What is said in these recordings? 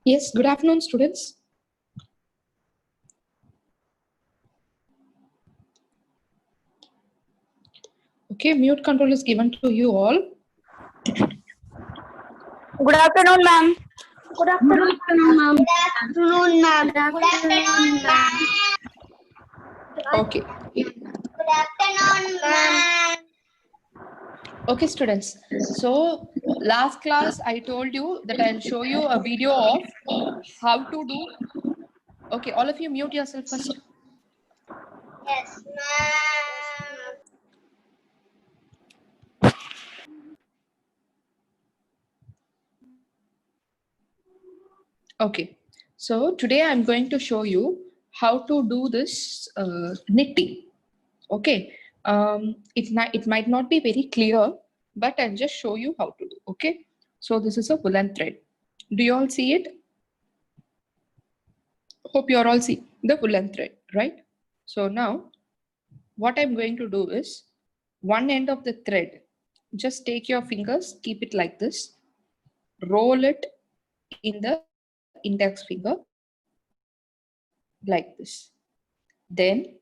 Yes, good afternoon, students. Okay, mute control is given to you all. Good afternoon, ma'am. Good afternoon, ma'am. Good afternoon, ma'am. Good afternoon, ma'am. Okay. Good afternoon, ma'am. Okay, students. So last class I told you that I'll show you a video of how to do. Okay, all of you mute yourself first. Yes, ma'am. Okay. So today I'm going to show you how to do this knitting. Okay. It might not be very clear, but I'll just show you how to do. Okay. So this is a woolen thread. Do you all see it? Hope you are all seeing the woolen thread, right? So now what I'm going to do is one end of the thread, just take your fingers, keep it like this, roll it in the index finger like this. Then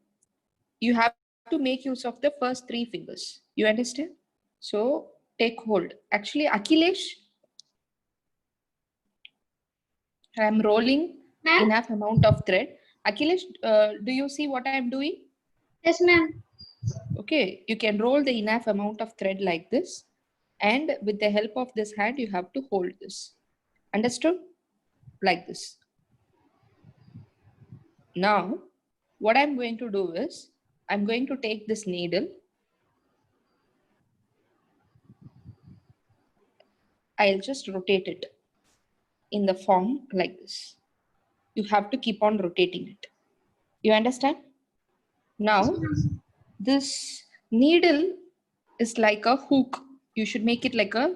you have to make use of the first three fingers. You understand? So take hold. Actually, Akhilesh, I'm rolling enough amount of thread. Akhilesh, do you see what I'm doing? Yes, ma'am. Okay, you can roll the enough amount of thread like this, and with the help of this hand, you have to hold this. Understood? Like this. Now, what I'm going to do is, I'm going to take this needle. I'll just rotate it in the form like this. You have to keep on rotating it. You understand? Now, this needle is like a hook. You should make it like a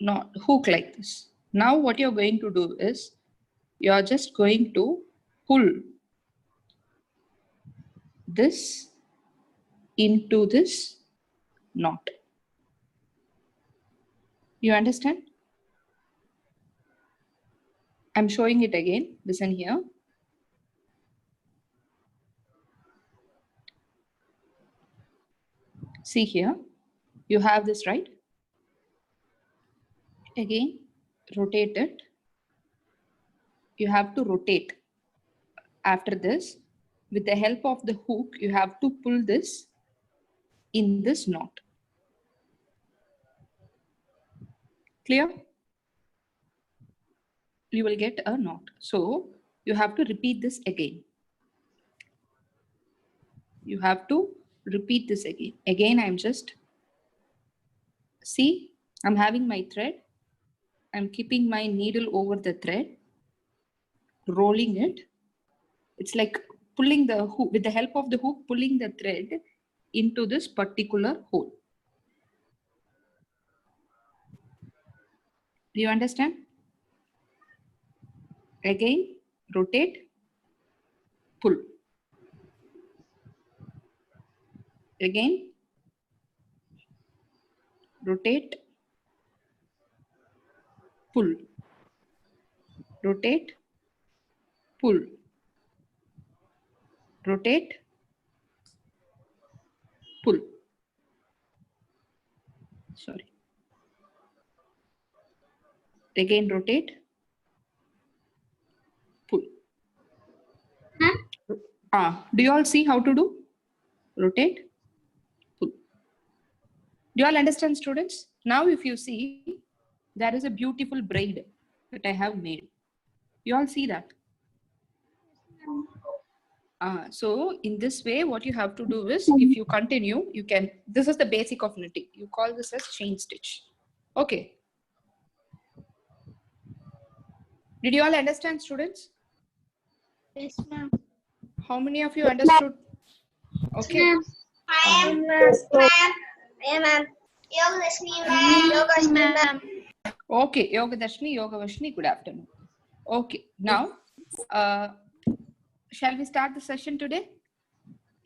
not hook like this. Now, what you're going to do is you're just going to pull this into this knot. You understand? I'm showing it again. Listen here. See here. You have this, right? Again, rotate it. You have to rotate. After this, with the help of the hook, you have to pull this in this knot. Clear? You will get a knot. So you have to repeat this again. You have to repeat this again. Again, I'm just, see, I'm having my thread. I'm keeping my needle over the thread, rolling it. It's like pulling the hook, with the help of the hook, pulling the thread into this particular hole. Do you understand? Again, rotate, pull. Again, rotate, pull. Rotate, pull. Rotate, pull. Sorry. Again, rotate, pull. Do you all see how to do? Rotate, pull. Do you all understand, students? Now, if you see, there is a beautiful braid that I have made. You all see that? So in this way, what you have to do is, if you continue, you can, this is the basic of knitting. You call this as chain stitch. Okay. Did you all understand, students? Yes, ma'am. How many of you understood? Okay. I am ma'am. Yogadashmi, ma'am. Yogadashmi, ma'am. Okay, Yogadashmi, Yogavashni, good afternoon. Okay, now, shall we start the session today?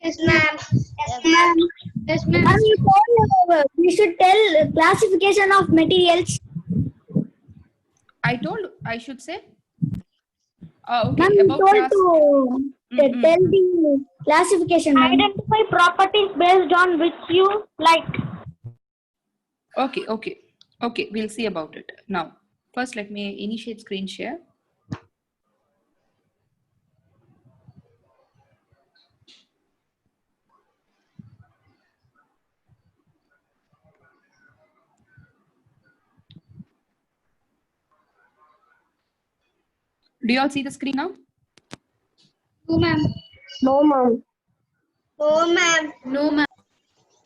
Yes, ma'am. Yes, ma'am. Yes, ma'am. Ma'am, you told we should tell classification of materials. I told, I should say, Okay, Ma'am, you about told class. to tell the classification. Ma'am. Identify properties based on which you like. Okay, we'll see about it. Now, first let me initiate screen share. Do you all see the screen now? No, ma'am. No, ma'am. No, ma'am. No, ma'am.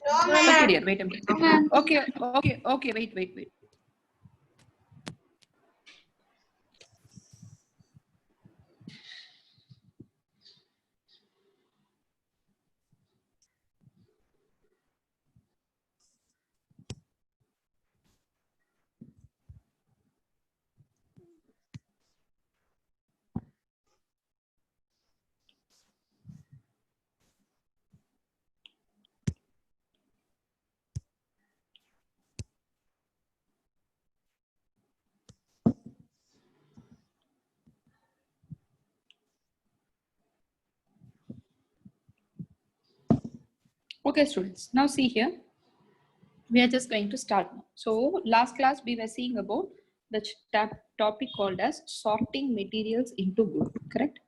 No, Okay, ma'am. dear, wait a minute. Ma'am. Okay, wait. Okay, students, now see here. We are just going to start now. So last class we were seeing about the topic called as sorting materials into group, correct?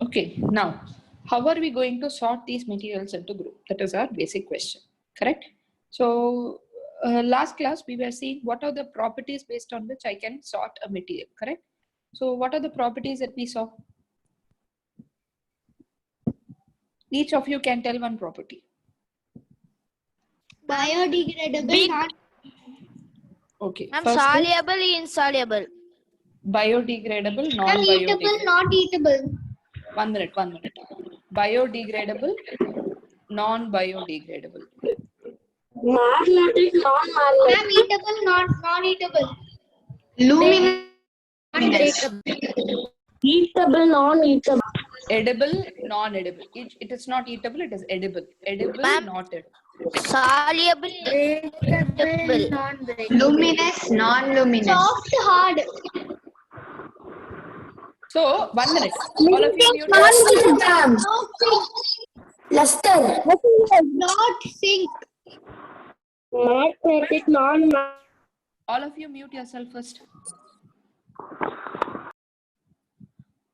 Okay, now how are we going to sort these materials into group? That is our basic question, correct? So last class we were seeing what are the properties based on which I can sort a material, correct? So what are the properties that we saw? Each of you can tell one property. Biodegradable, not Okay, Ma'am, first is soluble, insoluble. biodegradable, ma'am, eatable, non-biodegradable. not eatable. 1 minute. Biodegradable, non-biodegradable. Magnetic, non-magnetic. Ma'am, eatable, not non-eatable. Eatable, non-eatable. Edible, non-edible. It is not eatable, it is edible. Edible, Ma'am. not edible. Soluble, breakable. Luminous, non-luminous. Soft, hard. So, 1 minute. All of you mute yourself. Non-eatable. Not sink. Luster. Not sink. Magnetic, non-magnetic. All of you mute yourself first.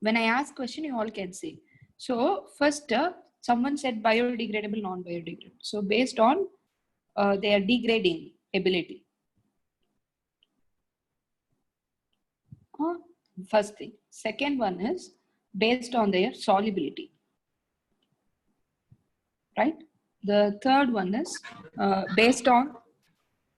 When I ask question, you all can say. So, first, someone said biodegradable, non-biodegradable. So, based on their degrading ability. First thing. Second one is based on their solubility. Right? The third one is based on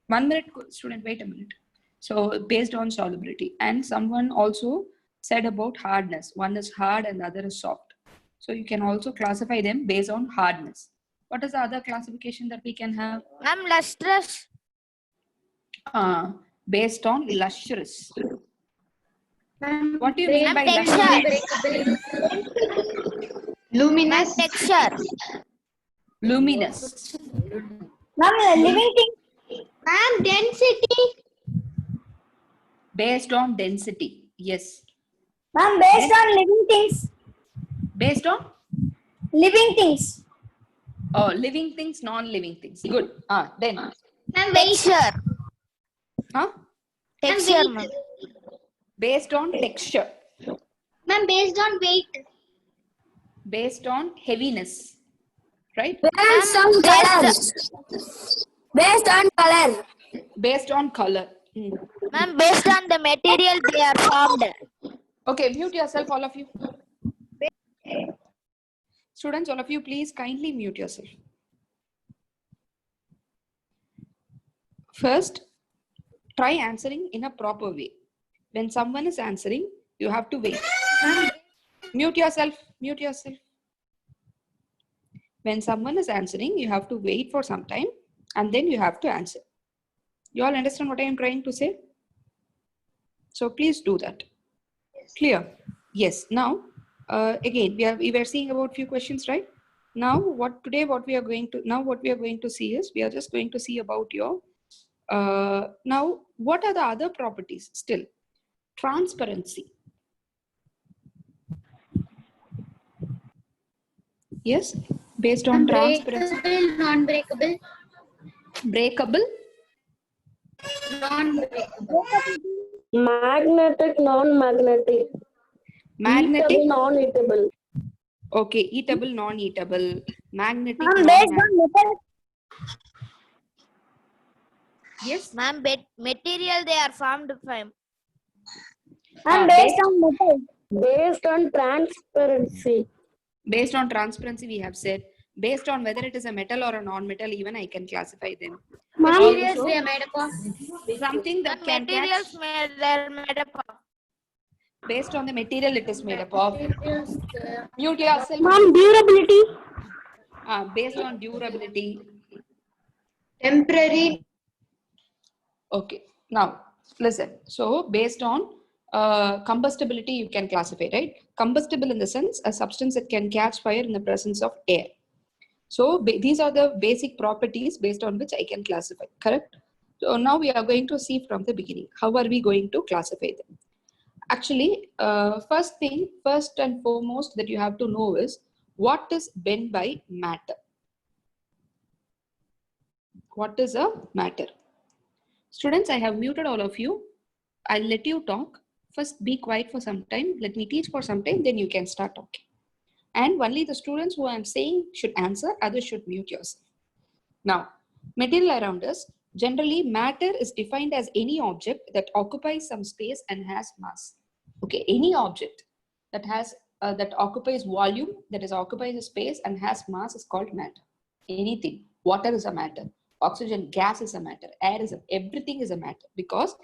1 minute, student, wait a minute. So based on solubility, and someone also said about hardness. One is hard and the other is soft. So you can also classify them based on hardness. What is the other classification that we can have? Ma'am, lustrous. Based on lustrous. What do you mean Ma'am, by texture. lustrous? Luminous. Ma'am, texture. Luminous. Ma'am, living thing. Ma'am, density. Based on density. Yes. Ma'am, based on living things. Based on? Living things. Oh, living things, non-living things. Good. Then. Ma'am, weight. Texture. Huh? Texture, ma'am. Based on texture. Ma'am, based on weight. Based on heaviness. Right? Based on color. Based on color. Based on color. Ma'am, based on the material they are formed. Okay, mute yourself, all of you. Students, all of you, please kindly mute yourself. First, try answering in a proper way. When someone is answering, you have to wait. Mute yourself. Mute yourself. When someone is answering, you have to wait for some time and then you have to answer. You all understand what I am trying to say? So please do that. Clear? Yes. Now, again, we were seeing about few questions, right? Now what we are going to see is we are just going to see about your now what are the other properties still? Transparency. Yes, based on transparency. Unbreakable, non-breakable, Breakable. non-breakable. Magnetic, non-magnetic. Magnetic. Eatable, non-eatable. Okay, eatable, non-eatable. Magnetic, Ma'am, based on metal. yes. Ma'am, material they are formed from. Ma'am, based on metal. Based on transparency. Based on transparency, we have said. Based on whether it is a metal or a non-metal, even I can classify them. Materials Also, they are made up of. something that Ma'am, can catch. materials they're made up of. Based on the material it is made up of. Materials, Mute yourself. Ma'am, durability. Based on durability. Temporary. Okay. Now, listen. So, based on combustibility, you can classify, right? Combustible in the sense a substance that can catch fire in the presence of air. So, these are the basic properties based on which I can classify, correct? So, now we are going to see from the beginning. How are we going to classify them? Actually, first and foremost that you have to know is what is meant by matter. What is a matter? Students, I have muted all of you. I'll let you talk. First, be quiet for some time. Let me teach for some time, then you can start talking. And only the students who I'm saying should answer, others should mute yourself. Now, material around us. Generally, matter is defined as any object that occupies some space and has mass. Okay, any object that has that occupies volume, that is occupies a space and has mass is called matter. Anything. Water is a matter. Oxygen gas is a matter. Air is everything is a matter because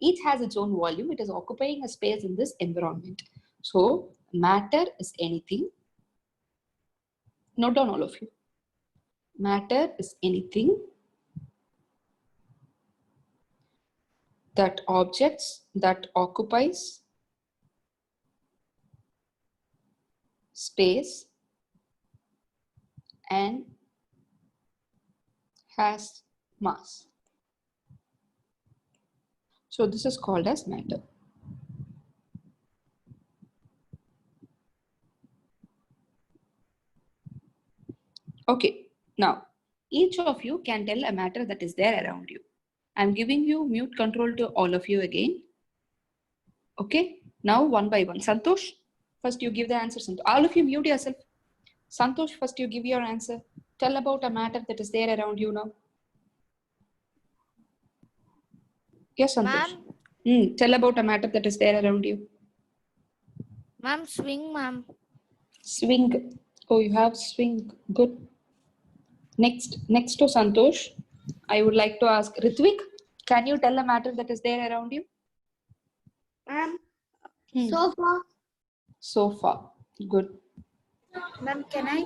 each has its own volume. It is occupying a space in this environment. So matter is anything. Note down all of you. Matter is anything that occupies space and has mass. So this is called as matter. Okay, now each of you can tell a matter that is there around you. I'm giving you mute control to all of you again. Okay, now one by one. Santosh, first you give the answer. All of you mute yourself. Santosh, first you give your answer. Tell about a matter that is there around you now. Yes, Santosh. Tell about a matter that is there around you. Ma'am, swing, ma'am. Swing. Oh, you have swing. Good. Next to Santosh, I would like to ask Ritvik. Can you tell a matter that is there around you? Ma'am, Hmm. sofa. Sofa. Good. Ma'am, can I?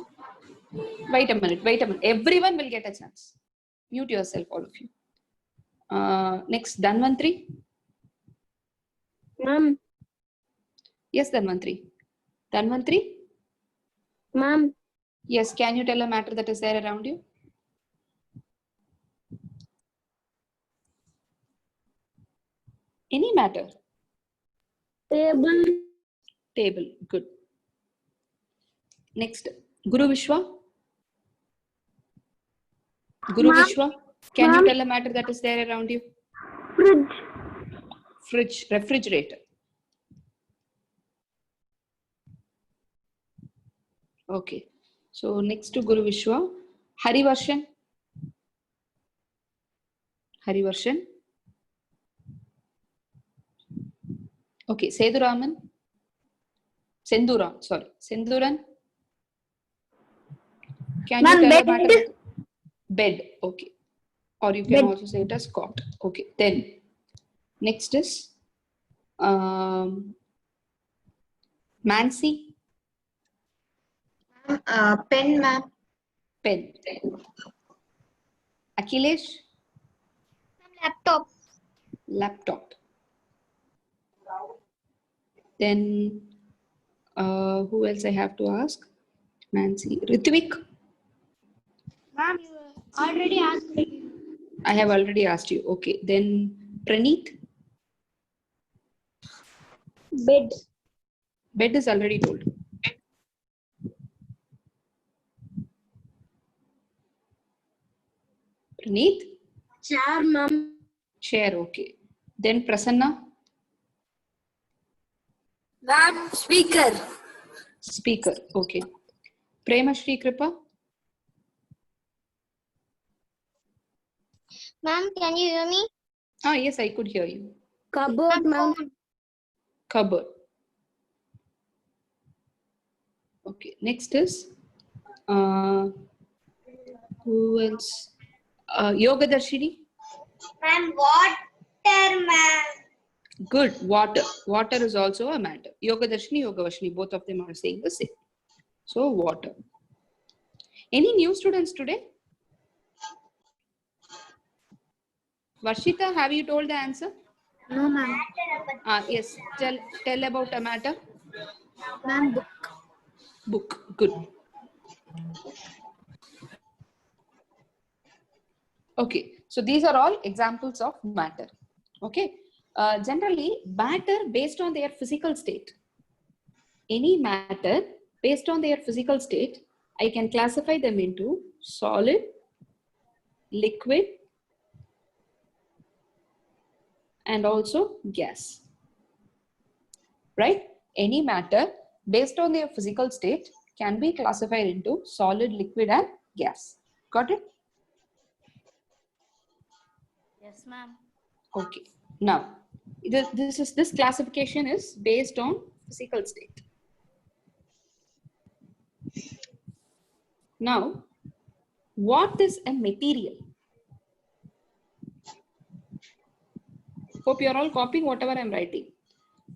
Wait a minute. Everyone will get a chance. Mute yourself, all of you. Next, Dhanvantri. Ma'am. Yes, Dhanvantri. Dhanvantri? Ma'am. Yes, can you tell a matter that is there around you? Any matter? Table. Table. Good. Next, Guru Vishwa. Guru Vishwa, can you tell a matter that is there around you? Fridge. Fridge, refrigerator. Okay. So next to Guru Vishwa, Harivarshan. Harivarshan. Okay, Seduraman. Senduran, sorry. Senduran. Can you tell a matter? Bed. Okay. Or you can also say it as cot. Okay. Then next is Mansi. Pen, ma'am. Pen. Akhilesh. Laptop. Laptop. Then who else I have to ask? Nancy. Ritvik. Ma'am, you already asked me. I have already asked you. Okay. Then Praneeth, Bed. bed is already told. Praneeth, Chair, ma'am. chair. Okay. Then Prasanna, Ma'am, speaker. speaker. Okay. Premashri Kripa, Ma'am, can you hear me? yes, I could hear you. Cupboard, ma'am. Cupboard. Okay. Next is who else? Yoga Darshini. Ma'am, water, ma'am. Good. Water. Water is also a matter. Yoga Darshini, Yoga Vashini, both of them are saying the same. So water. Any new students today? Varshita, have you told the answer? No, ma'am. Yes. Tell about a matter. Ma'am, book. Book. Good. Okay. So these are all examples of matter. Okay. Generally, matter based on their physical state. Any matter based on their physical state, I can classify them into solid, liquid, and also gas. Right? Any matter based on their physical state can be classified into solid, liquid, and gas. Got it? Yes, ma'am. Okay. Now, this classification is based on physical state. Now, what is a material? Hope you are all copying whatever I am writing.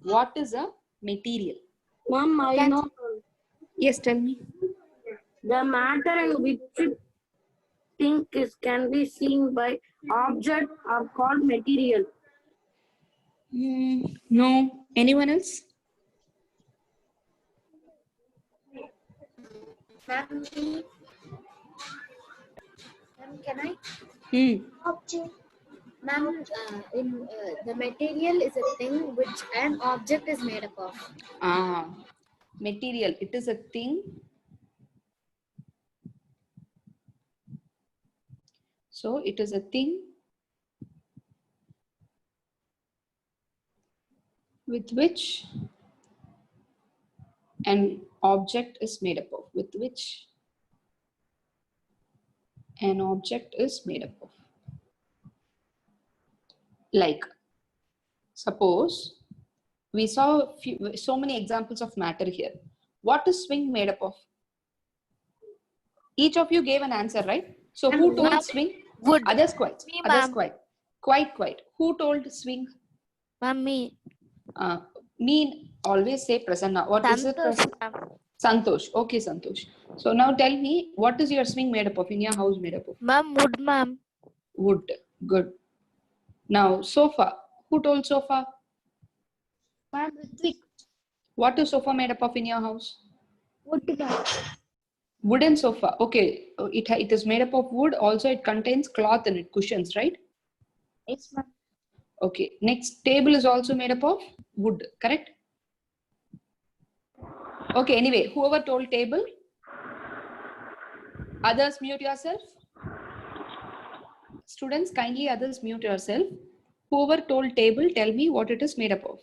What is a material? Ma'am, I know Yes, tell me. the matter in which thing can be seen by object are called material. No. Anyone else? Ma'am, can I? Hmm. Ma'am, the material is a thing which an object is made up of. Material. It is a thing. So it is a thing with which an object is made up of. With which an object is made up of. Like, suppose we saw so many examples of matter here. What is swing made up of? Each of you gave an answer, right? So who told swing? Wood. Others quiet. Me, Others ma'am. quiet. Quiet. Who told swing? Ma'am, me. Me always say Prasanna. What is it? Santosh, ma'am. Santosh. Okay, Santosh. So now tell me, what is your swing made up of? In your house made up of? Ma'am, wood, ma'am. Wood. Good. Now sofa. Who told sofa? Ma'am, Ritvik. What is sofa made up of in your house? Wood. Wooden sofa. Okay. It is made up of wood. Also, it contains cloth in it, cushions, right? Yes, ma'am. Okay. Next, table is also made up of wood, correct? Okay. Anyway, whoever told table, others mute yourself. Students, kindly others mute yourself. Whoever told table, tell me what it is made up of.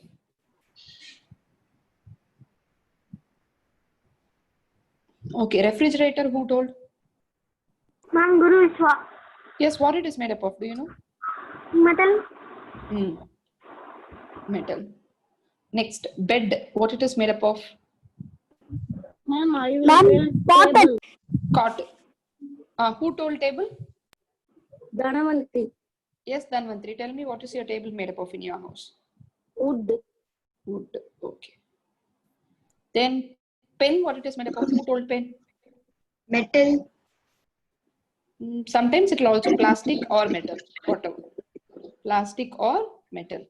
Okay. Refrigerator, who told? Ma'am, Guru Vishwa. Yes. What it is made up of? Do you know? Metal. Metal. Next, bed. What it is made up of? Ma'am, I will Ma'am, tell cotton. table. Cotton. Who told table? Dhanavanti. Yes, Dhanvantri. Tell me what is your table made up of in your house? Wood. Wood. Okay. Then pen. What it is made up of? Who told pen? Metal. Sometimes it will also plastic or metal. Whatever. Plastic or metal.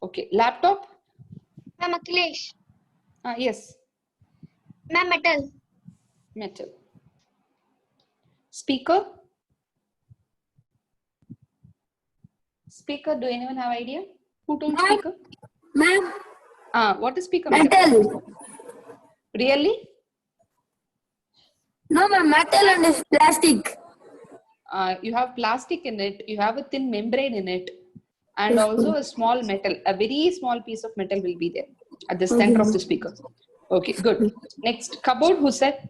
Okay. Laptop. Ma'am, Akhilesh. Yes. Ma'am, metal. Metal. Speaker? Speaker, do anyone have idea? Who told speaker? Ma'am, What is speaker made up of? metal. Really? No, ma'am, metal and is plastic. You have plastic in it, you have a thin membrane in it, and also a small metal, a very small piece of metal will be there at the center of the speaker. Okay, good. Next, cupboard, who said?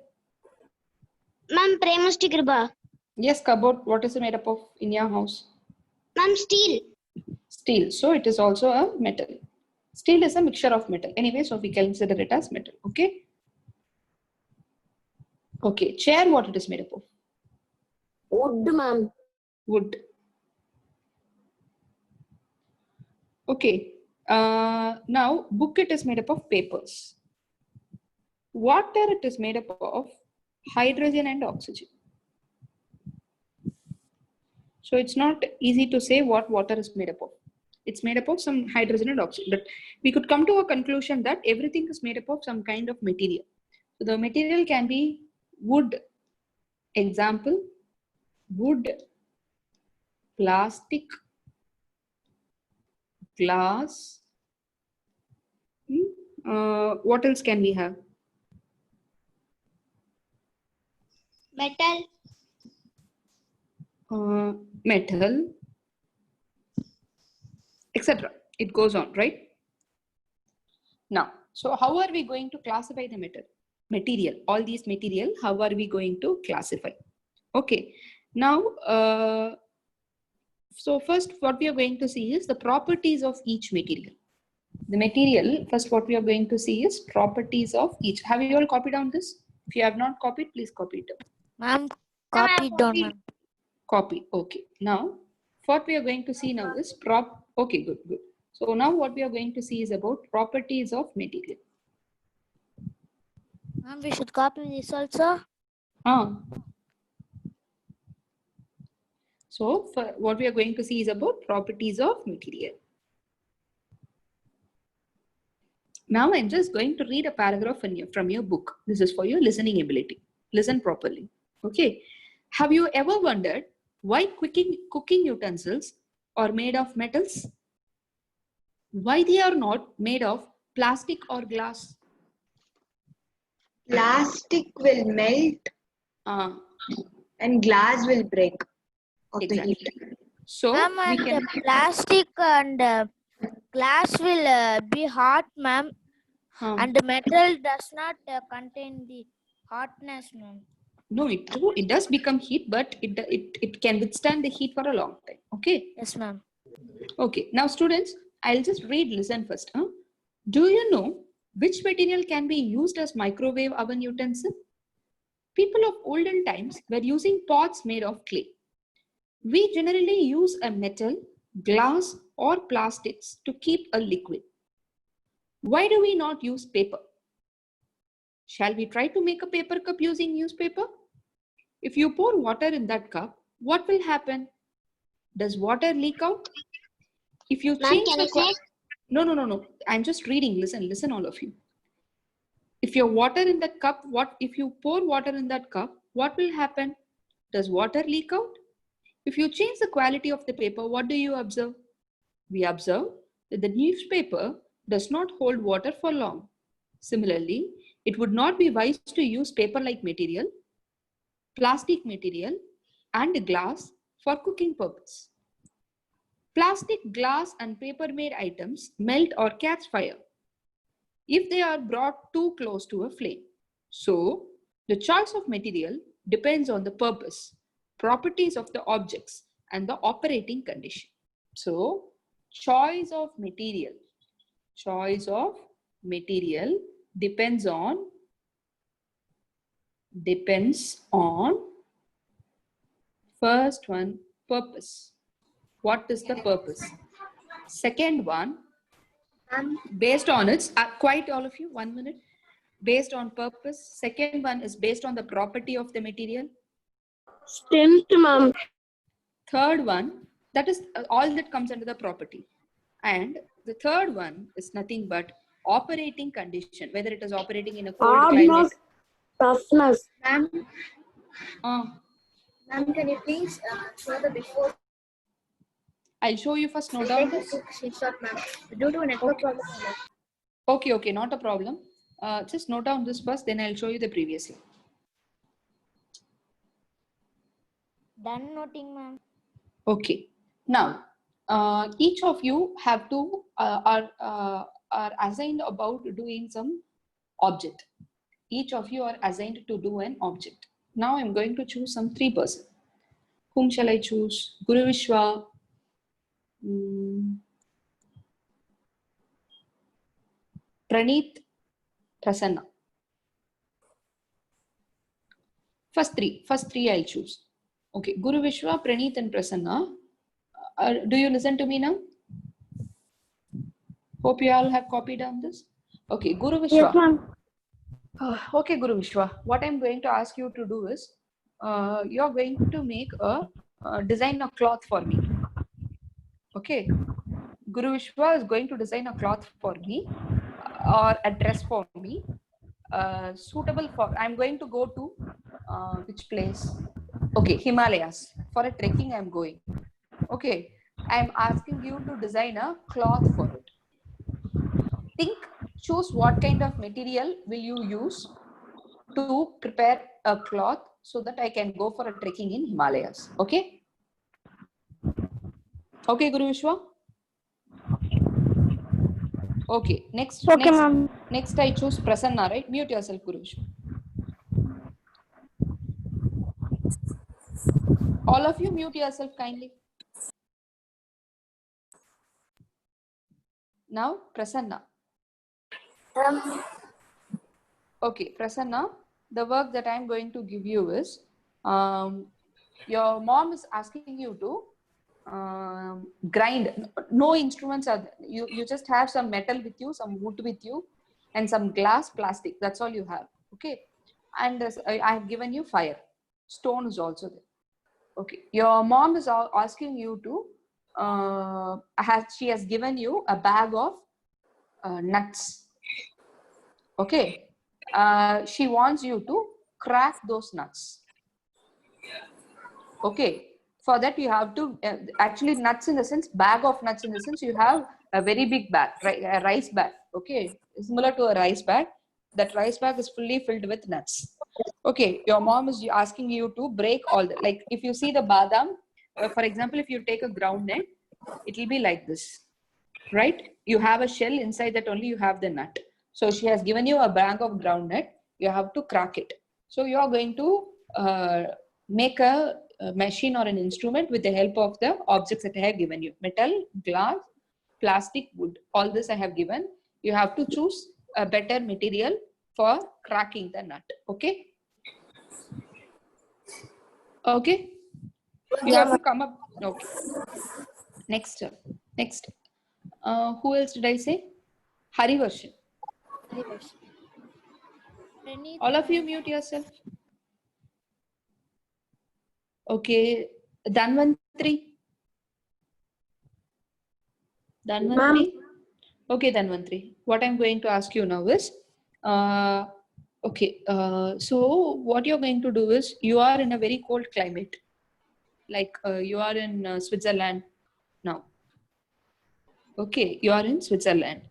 Ma'am, Premusti Kriba. Yes, cupboard, what is it made up of in your house? Ma'am, steel. Steel, so it is also a metal. Steel is a mixture of metal. Anyway, so we consider it as metal, okay? Okay, chair, what it is made up of? Wood, ma'am. Wood. Okay, now book, it is made up of papers. Water, it is made up of hydrogen and oxygen. So it's not easy to say what water is made up of. It's made up of some hydrogen and oxygen, but we could come to a conclusion that everything is made up of some kind of material. So the material can be wood, example, wood, plastic, glass. What else can we have? Metal. Metal, etc. It goes on, right? Now, so how are we going to classify the material? All these material, how are we going to classify? Okay, now, so first what we are going to see is the properties of each material. The material, first what we are going to see is properties of each. Have you all copied down this? If you have not copied, please copy it down. Ma'am, copy down, ma'am. Copy. Okay. Now, what we are going to see now is Okay, good. So now what we are going to see is about properties of material. Ma'am, we should copy this also. So what we are going to see is about properties of material. Now I'm just going to read a paragraph from your book. This is for your listening ability. Listen properly. Okay. Have you ever wondered why cooking utensils are made of metals? Why they are not made of plastic or glass? Plastic will melt and glass will break of Exactly. the heat. So Ma'am, we and can. plastic and glass will be hot, ma'am. And the metal does not contain the hotness, ma'am. No, it does become heat, but it can withstand the heat for a long time. Okay. Yes, ma'am. Okay. Now, students, I'll just listen first. Do you know which material can be used as microwave oven utensil? People of olden times were using pots made of clay. We generally use a metal, glass, or plastics to keep a liquid. Why do we not use paper? Shall we try to make a paper cup using newspaper? If you pour water in that cup, what will happen? Does water leak out? If you change the No. I'm just reading. Listen, all of you. If you water in that cup, if you pour water in that cup, what will happen? Does water leak out? If you change the quality of the paper, what do you observe? We observe that the newspaper does not hold water for long. Similarly, it would not be wise to use paper-like material, plastic material, and glass for cooking purpose. Plastic, glass, and paper-made items melt or catch fire if they are brought too close to a flame. So, the choice of material depends on the purpose, properties of the objects, and the operating condition. So, choice of material depends on first one, purpose. What is the purpose? Second one, based on its, quite all of you, 1 minute. Based on purpose. Second one is based on the property of the material. Strength, ma'am. Third one, that is all that comes under the property. And the third one is nothing but operating condition, whether it is operating in a cold climate. Toughness. Ma'am, Ma'am, can you please show the before? I'll show you first. Note I'll down take a this. quick screenshot, ma'am. Due to a network problem. Okay, not a problem. Just note down this first, then I'll show you the previously. Done noting, ma'am. Okay. Now, each of you have to are assigned about doing some object. Each of you are assigned to do an object. Now I'm going to choose some 3 persons. Whom shall I choose? Guru Vishwa. Praneeth, Prasanna. First three I'll choose. Okay, Guru Vishwa, Praneeth and Prasanna. Do you listen to me now? Hope you all have copied down this. Okay, Guru Vishwa. Yes, ma'am. Okay, Guru Vishwa. What I'm going to ask you to do is, you're going to make design a cloth for me. Okay, Guru Vishwa is going to design a cloth for me or a dress for me, suitable for. I'm going to go to which place? Okay, Himalayas. For a trekking, I'm going. Okay, I'm asking you to design a cloth for it. Choose what kind of material will you use to prepare a cloth so that I can go for a trekking in Himalayas. Okay? Okay, Guru Vishwa? Okay, next I choose Prasanna, right? Mute yourself, Guru Vishwa. All of you mute yourself kindly. Now, Prasanna. Okay, Prasanna, the work that I'm going to give you is, your mom is asking you to grind. No instruments are there. You just have some metal with you, some wood with you, and some glass, plastic. That's all you have. Okay, and I have given you fire. Stone is also there. Okay, your mom is asking you to she has given you a bag of nuts. Okay, she wants you to crack those nuts. Okay, for that you have to actually nuts in the sense, bag of nuts in the sense, you have a very big bag, right? A rice bag. Okay, similar to a rice bag. That rice bag is fully filled with nuts. Okay, your mom is asking you to break all the, like if you see the badam, for example, if you take a ground nut, it will be like this, right? You have a shell, inside that only you have the nut. So she has given you a bag of ground nut, you have to crack it. So you are going to make a machine or an instrument with the help of the objects that I have given you. Metal, glass, plastic, wood, all this I have given. You have to choose a better material for cracking the nut. Okay? Okay? You have to come up. Okay. Next. Who else did I say? Harivarshan. All of you mute yourself. Okay. Dhanvantri. Okay, Dhanvantri. What I'm going to ask you now is, so what you're going to do is, you are in a very cold climate. Like you are in Switzerland now. Okay, you are in Switzerland.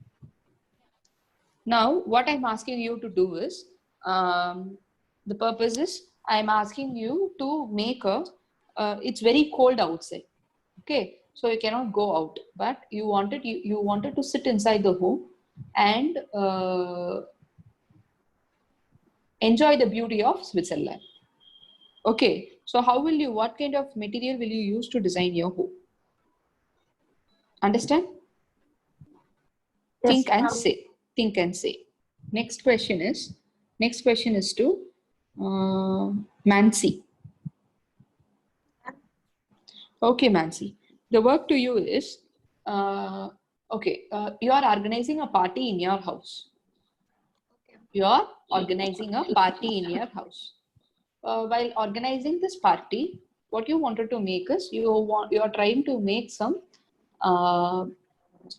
Now, what I'm asking you to do is, the purpose is, I'm asking you to make it's very cold outside. Okay, so you cannot go out, but you wanted to sit inside the home and enjoy the beauty of Switzerland. Okay, so what kind of material will you use to design your home? Understand? Yes, think and say. Next question is to Mansi. Okay, Mansi. The work to you is, you are organizing a party in your house. You are organizing a party in your house. While organizing this party, what you wanted to make is, you are trying to make some,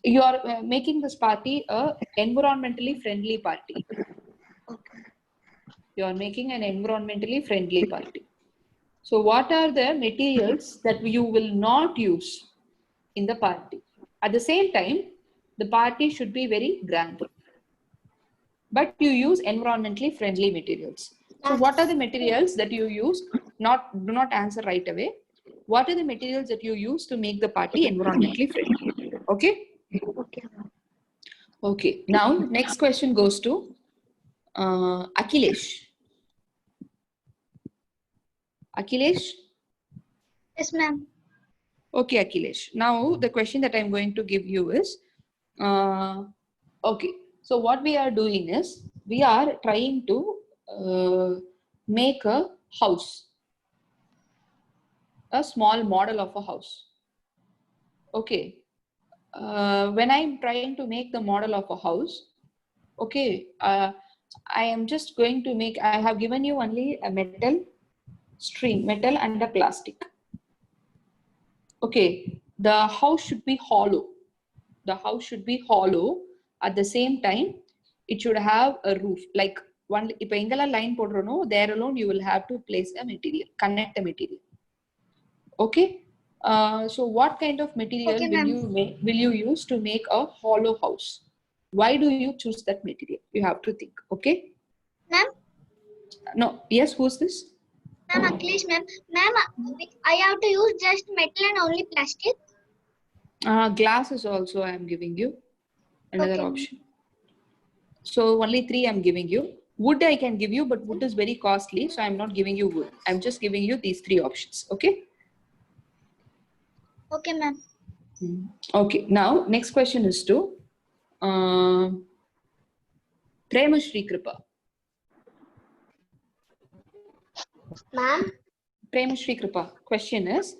you are making this party a environmentally friendly party. Okay. You are making an environmentally friendly party. So what are the materials that you will not use in the party? At the same time, the party should be very grand, but you use environmentally friendly materials. So what are the materials that you use? Do not answer right away. What are the materials that you use to make the party environmentally friendly? Okay. Okay. Now next question goes to Akhilesh. Akhilesh. Yes, ma'am. Okay, Akhilesh. Now the question that I'm going to give you is, okay. So what we are doing is we are trying to make a house, a small model of a house. Okay. When I'm trying to make the model of a house, okay, I am just going to make, I have given you only a metal string, metal and a plastic. Okay, the house should be hollow. The house should be hollow. At the same time, it should have a roof. Like one, if a line podrono, there alone you will have to place a material, connect a material. Okay. So what kind of material will you use to make a hollow house? Why do you choose that material? You have to think. Okay. Ma'am. No. Yes. Who's this? Ma'am, Akhilesh, ma'am. Ma'am, I have to use just metal and only plastic. Glass is also I am giving you another Okay. option. So only 3 I'm giving you. Wood I can give you, but wood is very costly, so I'm not giving you wood. I'm just giving you these 3 options. Okay. Okay, ma'am. Okay. Now next question is to Premashri Kripa. Ma'am. Premashri Kripa. Question is,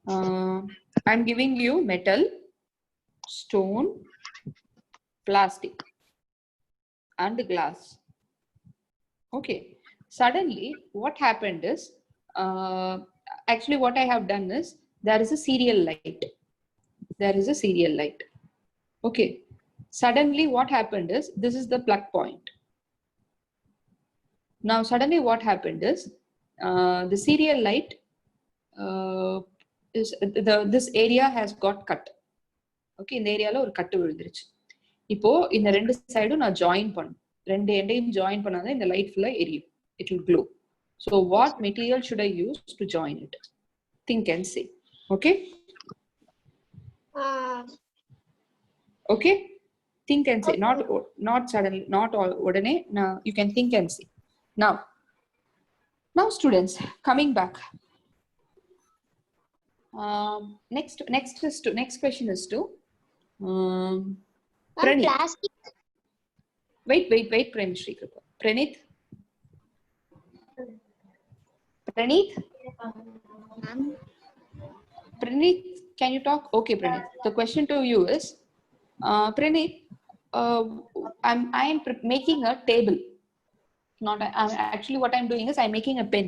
I'm giving you metal, stone, plastic, and glass. Okay. Suddenly, what happened is, actually, what I have done is there is a serial light. There is a serial light. Okay. Suddenly, what happened is this is the plug point. Now, suddenly, what happened is the serial light this area has got cut. Okay, இந்த ஏரியால ஒரு கட்டு விழுந்துருச்சு. இப்போ இந்த ரெண்டு சைடும் நான் join பண்ணணும். ரெண்டு எண்டையும் ஜாயின் பண்ணாதான் இந்த லைட் ஃபுல்லா எரியும். It will glow. So what material should I use to join it? Think and say. Okay? Okay? Think and say. Not suddenly, not all odane. Now you can think and say. Now students, coming back. Next question is to Pranit. Plastic. Wait, Premashri Kripa. Pranit, can you talk? Okay, Pranit. The question to you is, Pranit, I am making a table. Actually, what I'm doing is I'm making a pen,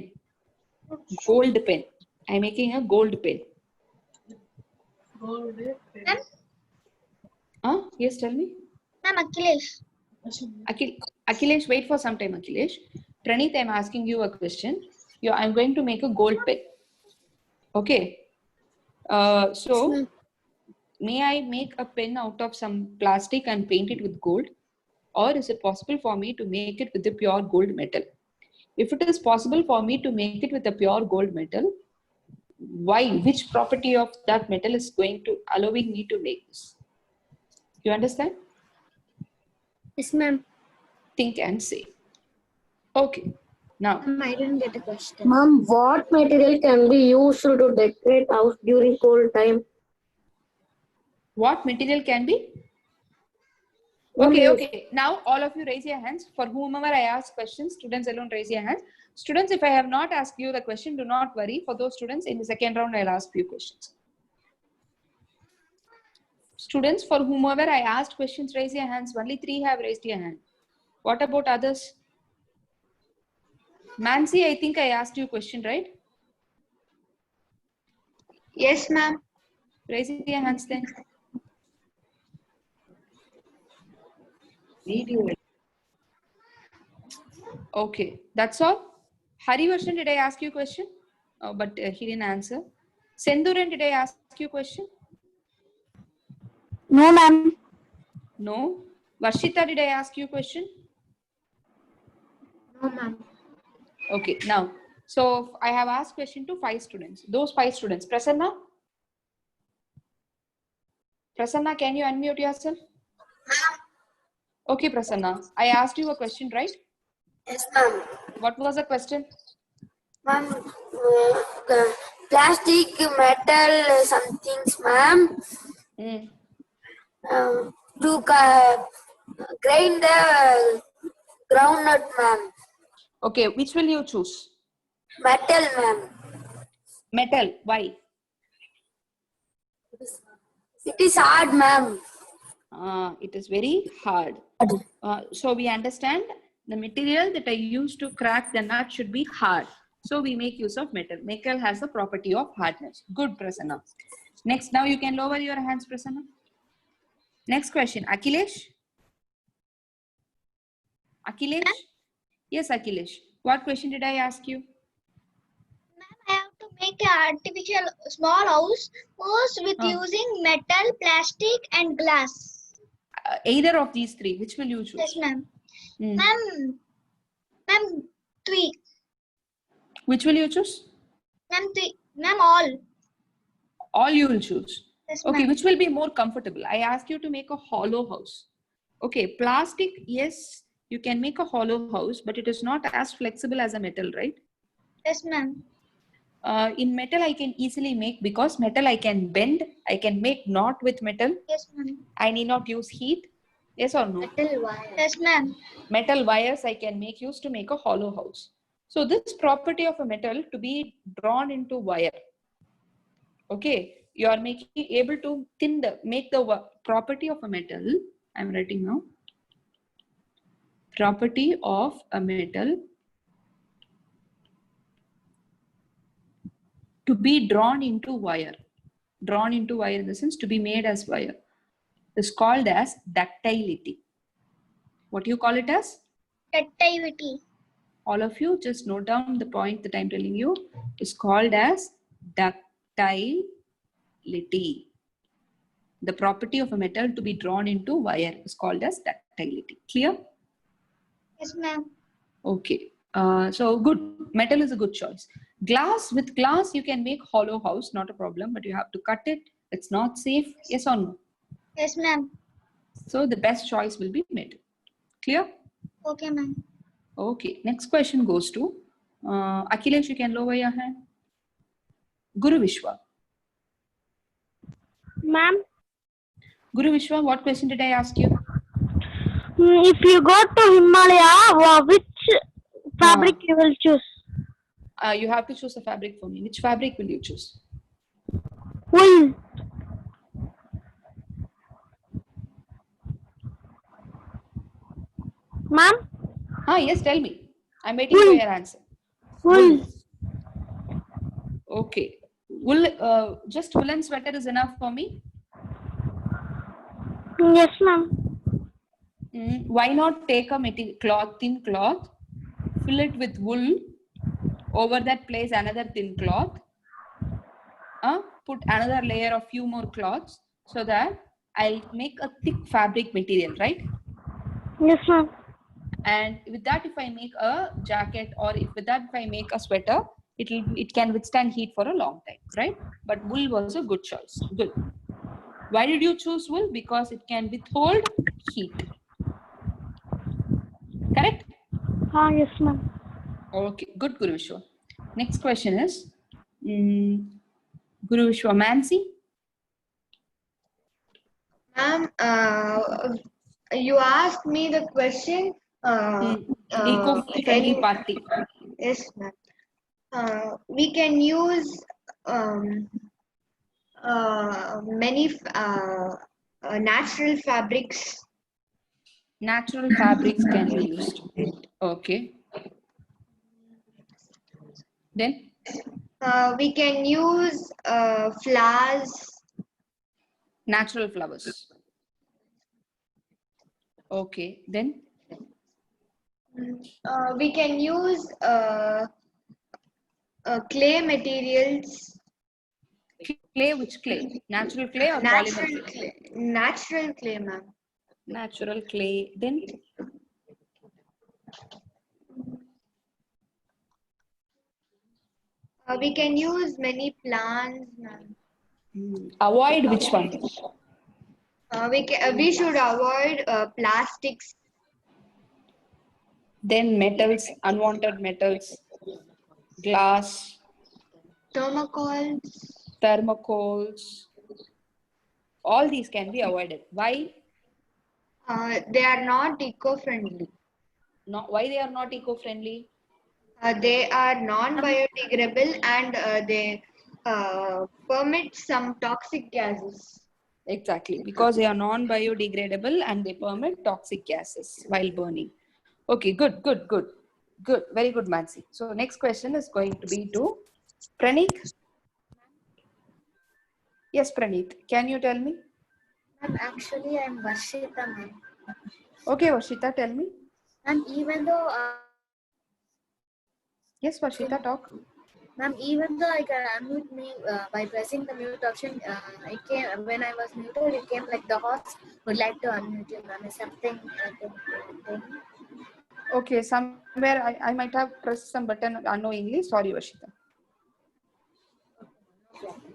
gold pen. I'm making a gold pen. Yes, tell me. Ma'am, Akhilesh. Akhilesh, wait for some time, Akhilesh. Pranit, I'm asking you a question. I'm going to make a gold pen. Okay. So, may I make a pen out of some plastic and paint it with gold? Or is it possible for me to make it with the pure gold metal? If it is possible for me to make it with a pure gold metal, why? Which property of that metal is going to allowing me to make this? You understand? Yes, ma'am. Think and say. Okay. Now, I didn't get a question. Ma'am, what material can be used to decorate house during cold time? What material can be? Okay. Now, all of you raise your hands. For whomever I ask questions, students alone raise your hands. Students, if I have not asked you the question, do not worry. For those students, in the second round, I'll ask few questions. Students, for whomever I asked questions, raise your hands. Only 3 have raised your hand. What about others? Mansi, I think I asked you a question, right? Yes, ma'am. Raise your hands then. Okay, that's all. Harivarshan, did I ask you a question? but he didn't answer. Senduran, did I ask you a question? No, ma'am. No. Varshita, did I ask you a question? No, ma'am. Okay, now, so I have asked question to 5 students. Those 5 students, Prasanna? Prasanna, can you unmute yourself? Okay, Prasanna, I asked you a question, right? Yes, ma'am. What was the question? Ma'am, plastic, metal, some things, ma'am. Mm. To grind the groundnut, ma'am. Okay, which will you choose? Metal, ma'am. Metal, why? It is hard, ma'am. It is very hard. So we understand the material that I use to crack the nut should be hard. So we make use of metal. Metal has the property of hardness. Good, Prasanna. Next, now you can lower your hands, Prasanna. Next question, Akhilesh. Akhilesh? Yes, Akhilesh. What question did I ask you? Ma'am, I have to make an artificial small house with using metal, plastic, and glass. Either of these 3, which will you choose? Yes, ma'am. Ma'am, 3. Which will you choose? Ma'am, 3. Ma'am, all. All you will choose. Yes, Okay, which will be more comfortable? I ask you to make a hollow house. Okay, plastic, yes, you can make a hollow house, but it is not as flexible as a metal, right? Yes, ma'am. In metal, I can easily make, because metal I can bend, I can make knot with metal. Yes, ma'am. I need not use heat. Yes or no? Metal wire. Yes, ma'am. Metal wires I can make use to make a hollow house. So this property of a metal to be drawn into wire. Okay, you are able to make the property of a metal. I'm writing now. Property of a metal to be drawn into wire. Drawn into wire in the sense to be made as wire is called as ductility. What do you call it as? Ductility. All of you just note down the point that I'm telling you is called as ductility. The property of a metal to be drawn into wire is called as ductility. Clear? Yes, ma'am. Okay. So good. Metal is a good choice. Glass, with glass you can make hollow house, not a problem, but you have to cut it. It's not safe. Yes or no? Yes, ma'am. So the best choice will be metal. Clear? Okay, ma'am. Okay. Next question goes to Akhilesh. You can lower your hand. Guru Vishwa. Ma'am, Guru Vishwa, what question did I ask you? if you go to Himalaya, which fabric you will choose? You have to choose a fabric for me. Which fabric will you choose? Wool. Ma'am? Yes, tell me. I'm waiting for your answer. Wool. Okay. Wool, just woolen sweater is enough for me? Yes, ma'am. Why not take a thin cloth, fill it with wool, over that place another thin cloth, put another layer of few more cloths, so that I'll make a thick fabric material, right? Yes, ma'am. And with that, if I make a jacket, or with that if I make a sweater, it can withstand heat for a long time, right? But wool was a good choice. Good. Why did you choose wool? Because it can withhold heat. Correct? Yes, ma'am. Okay, good, Guru Vishwa. Next question is Guru Vishwa, Mansi. Ma'am, you asked me the question. Eco-friendly party. Yes, ma'am. We can use many natural fabrics. Natural fabrics can be used. Okay. Then? We can use flowers. Natural flowers. Okay. Then? We can use Clay materials. Clay, which clay? Natural clay or Natural polymer clay? clay. Natural clay, ma'am. Natural clay. Then We can use many plants, ma'am. avoid which one? We should avoid plastics. Then metals, unwanted metals, glass, Thermocols. thermocoals. All these can be avoided. Why? They are not eco-friendly. Why they are not eco-friendly? They are non-biodegradable and they permit some toxic gases. Exactly, because they are non-biodegradable and they permit toxic gases while burning. Okay, good. Very good, Mansi. So next question is going to be to Praneeth. Yes, Praneeth. Can you tell me? Ma'am, actually, I'm Varshita, ma'am. Okay, Varshita, tell me. And even though, Yes, Varshita, talk. ma'am, even though I can unmute me by pressing the mute option, it came when I was muted. It came like the host would like to unmute you, ma'am. Is something thing? Okay, somewhere I might have pressed some button unknowingly. Sorry, Varshita.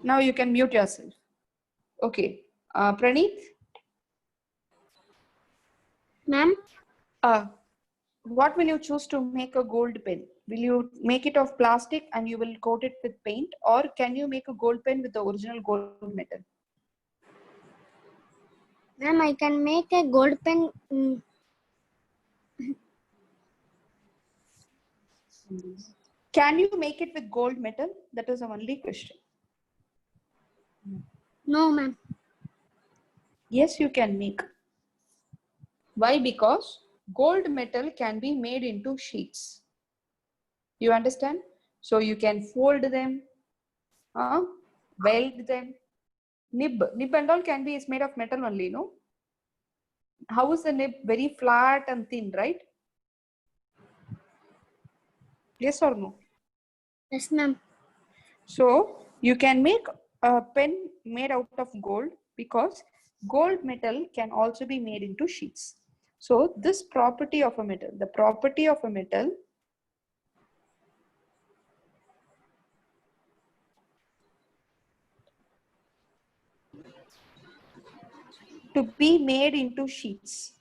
Now you can mute yourself. Okay, Praneeth. Ma'am, What will you choose to make a gold pen? Will you make it of plastic and you will coat it with paint, or can you make a gold pen with the original gold metal? Ma'am, I can make a gold pen. Can you make it with gold metal? That is the only question. No, ma'am. Yes, you can make. Why? Because gold metal can be made into sheets. You understand? So you can fold them, weld them. Nib and all can be is made of metal only, no? How is the nib? Very flat and thin, right? Yes or no? Yes, ma'am. So you can make a pen made out of gold because gold metal can also be made into sheets. So this property of a metal, the property of a metal to be made into sheets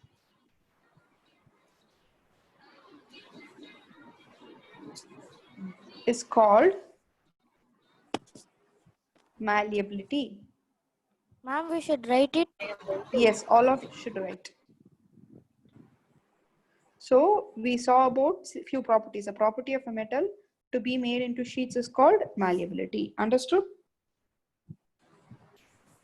is called malleability. Ma'am, we should write it. Yes, all of you should write. So we saw about few properties. A property of a metal to be made into sheets is called malleability. Understood?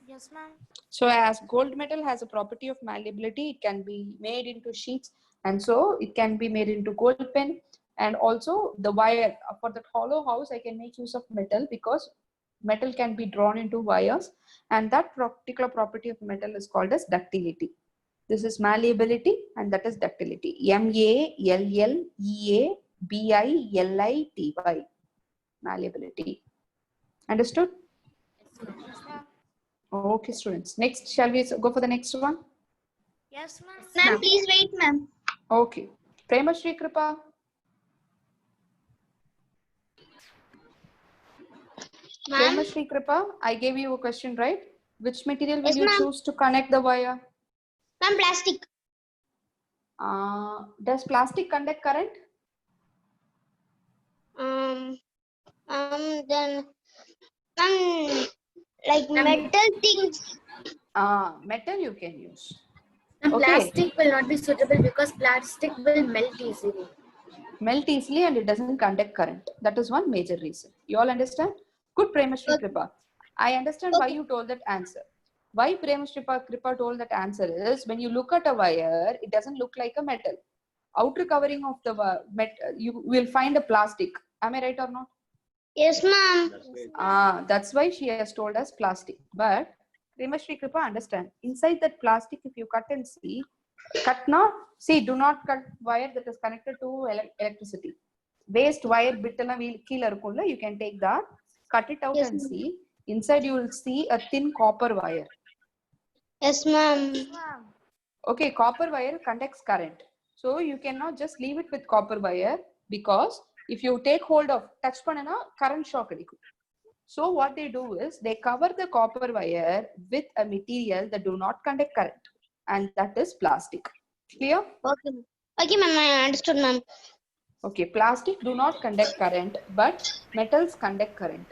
Yes, ma'am. So as gold metal has a property of malleability, it can be made into sheets, and so it can be made into gold pen. And also the wire for that hollow house, I can make use of metal because metal can be drawn into wires, and that particular property of metal is called as ductility. This is malleability and that is ductility. MALLEABILITY. Malleability. Understood? Okay, students. Next, shall we go for the next one? Yes, ma'am. Ma'am, please wait, ma'am. Okay. Prema Shri Kripa. Prema Shri Kripa, I gave you a question, right? Which material will Yes, you ma'am. choose to connect the wire? Ma'am, plastic. Does plastic conduct current? Then, like metal things. Metal you can use. And Okay. plastic will not be suitable because plastic will melt easily. Melt easily and it doesn't conduct current. That is one major reason. You all understand? Good, Prema Shri Kripa. I understand why you told that answer. Why Prema Shri Kripa told that answer is when you look at a wire, it doesn't look like a metal. Outer covering of the metal, you will find a plastic. Am I right or not? Yes, ma'am. That's why she has told us plastic. But Prema Shri Kripa understand. Inside that plastic, if you cut and see, do not cut wire that is connected to electricity. waste wire bit எல்லாம் கீழ இருக்கும்ல, you can take that, cut it out Yes, and ma'am. see. Inside you will see a thin copper wire. Yes, ma'am. Okay, copper wire conducts current. So you cannot just leave it with copper wire, because if you take hold of, touch பண்ணனா current shock அடிக்கும். So what they do is they cover the copper wire with a material that do not conduct current, and that is plastic. Clear? Okay. Okay, ma'am. I understood, ma'am. Okay, plastic do not conduct current, but metals conduct current.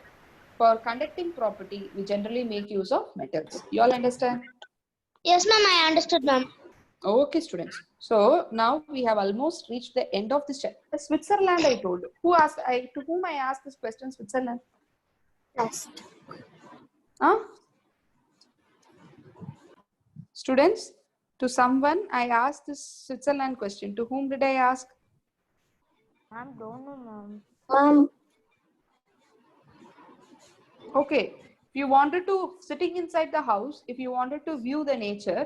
For conducting property, we generally make use of metals. You all understand? Yes, ma'am. I understood, ma'am. Okay, students. So now we have almost reached the end of this chapter. Switzerland, I told. Who asked? To whom I asked this question? Switzerland. Last. Huh? Students, to someone I asked this Switzerland question. To whom did I ask? Ma'am, don't know, ma'am. Okay. If you wanted to, sitting inside the house, if you wanted to view the nature,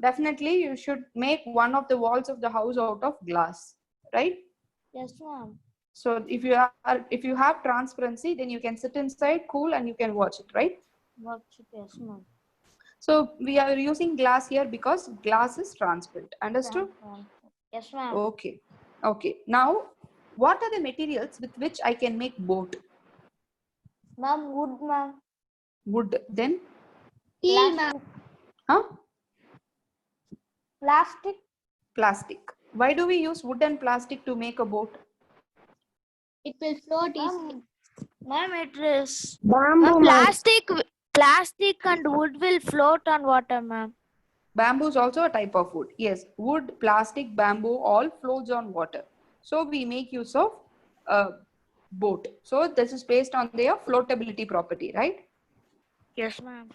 definitely you should make one of the walls of the house out of glass, right? Yes, ma'am. So if you have transparency, then you can sit inside, cool, and you can watch it, right? Watch it, yes, ma'am. So we are using glass here because glass is transparent. Understood? Yes, ma'am. Okay. Okay. Now, what are the materials with which I can make boat? Ma'am, wood, ma'am. Wood. Then? Steel, ma'am. Huh? Plastic. Plastic. Why do we use wood and plastic to make a boat? It will float easily. Ma'am, it is. Bamboo, Ma'am, ma'am. plastic and wood will float on water, ma'am. Bamboo is also a type of wood. Yes, wood, plastic, bamboo all floats on water. So we make use of a boat. So this is based on their floatability property, right? Yes, ma'am.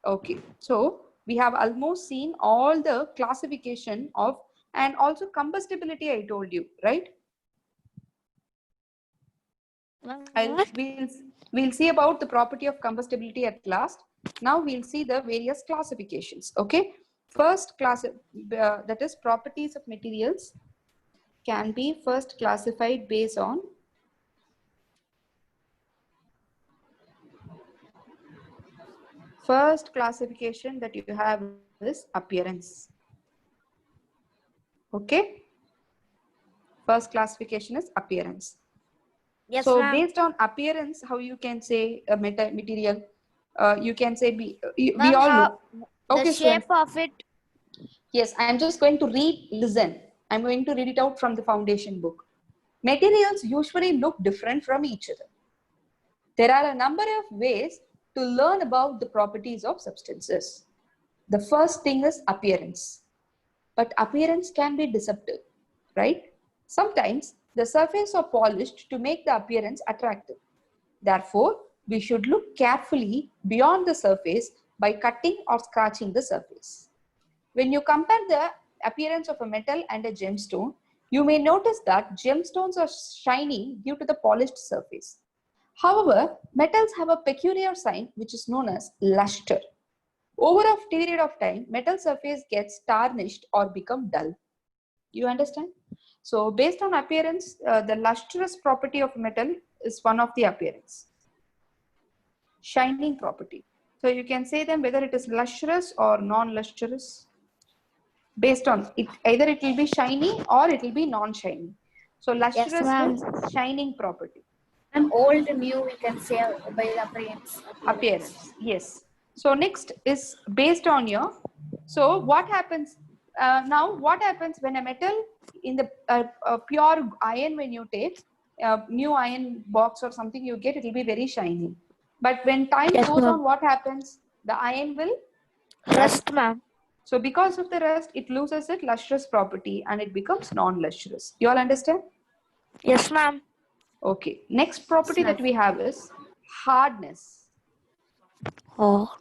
Okay. So we have almost seen all the classification of, and also combustibility I told you, right? We'll see about the property of combustibility at last. Now we'll see the various classifications. Okay. First class, that is properties of materials can be first classified based on first classification that you have is appearance. Okay. First classification is appearance. Yes, So ma'am. based on appearance, how you can say a material, you can say we Ma'am, all know. the Okay, shape students. of it. Yes, I am just going to listen. I'm going to read it out from the foundation book. Materials usually look different from each other. There are a number of ways to learn about the properties of substances. The first thing is appearance. But appearance can be deceptive, right? Sometimes the surface are polished to make the appearance attractive. Therefore, we should look carefully beyond the surface by cutting or scratching the surface. When you compare the appearance of a metal and a gemstone, you may notice that gemstones are shiny due to the polished surface. However, metals have a peculiar sign which is known as luster. Over a period of time, metal surface gets tarnished or become dull. You understand? So based on appearance, the lustrous property of metal is one of the appearance. Shining property. So you can say them whether it is lustrous or non-lustrous. Based on it, either it will be shiny or it will be non-shiny. So lustrous ma'am. is shining property. And old, new, we can say by the appearance. Appearance, yes. So next is based on your, so what happens now, what happens when a metal in the pure iron, when you take new iron box or something you get, it will be very shiny. But when time Yes, goes ma'am. on, what happens? The iron will Rust, ma'am. So because of the rust, it loses its lustrous property and it becomes non-lustrous. You all understand? Yes, ma'am. Okay. Next property that we have is hardness. Oh.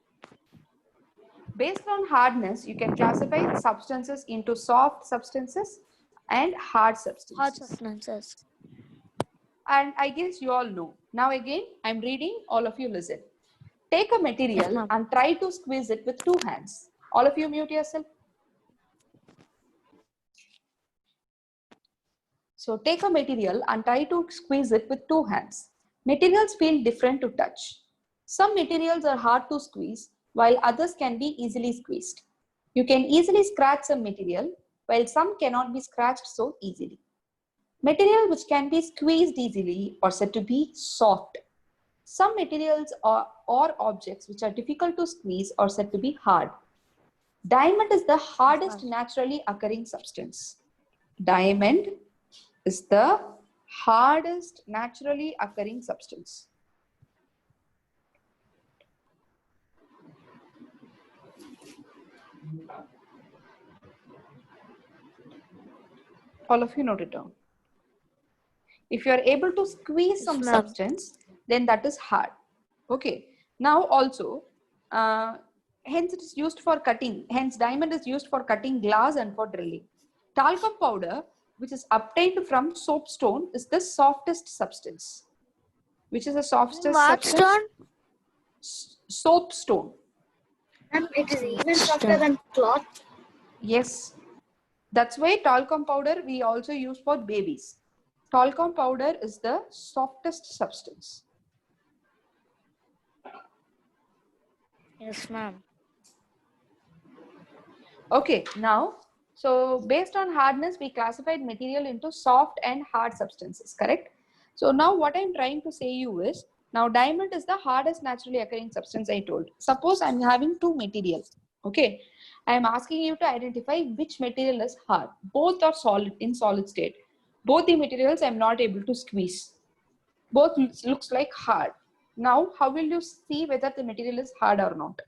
Based on hardness, you can classify substances into soft substances and hard substances. Hot substances. And I guess you all know. Now again, I'm reading, all of you listen. Take a material ma'am. and try to squeeze it with 2 hands. All of you mute yourself. So take a material and try to squeeze it with 2 hands. Materials feel different to touch. Some materials are hard to squeeze, while others can be easily squeezed. You can easily scratch some material, while some cannot be scratched so easily. Material which can be squeezed easily are said to be soft. Some materials or objects which are difficult to squeeze are said to be hard. Diamond is the hardest naturally occurring substance. Diamond is the hardest naturally occurring substance. All of you note it down. If you are able to squeeze some substance, then that is hard. Okay. Now also, hence it is used for cutting. Hence diamond is used for cutting glass and for drilling. Talcum powder, which is obtained from soapstone, is the softest substance. Which is the softest What substance? stone? Soapstone. And it is even softer than cloth. Yes. That's why talcum powder we also use for babies. Talcum powder is the softest substance. Yes, ma'am. Okay, now, so based on hardness, we classified material into soft and hard substances, correct? So now what I'm trying to say you is, now diamond is the hardest naturally occurring substance I told. Suppose I'm having 2 materials, okay? I'm asking you to identify which material is hard. Both are solid in solid state. Both the materials I'm not able to squeeze. Both looks like hard. Now, how will you see whether the material is hard or not?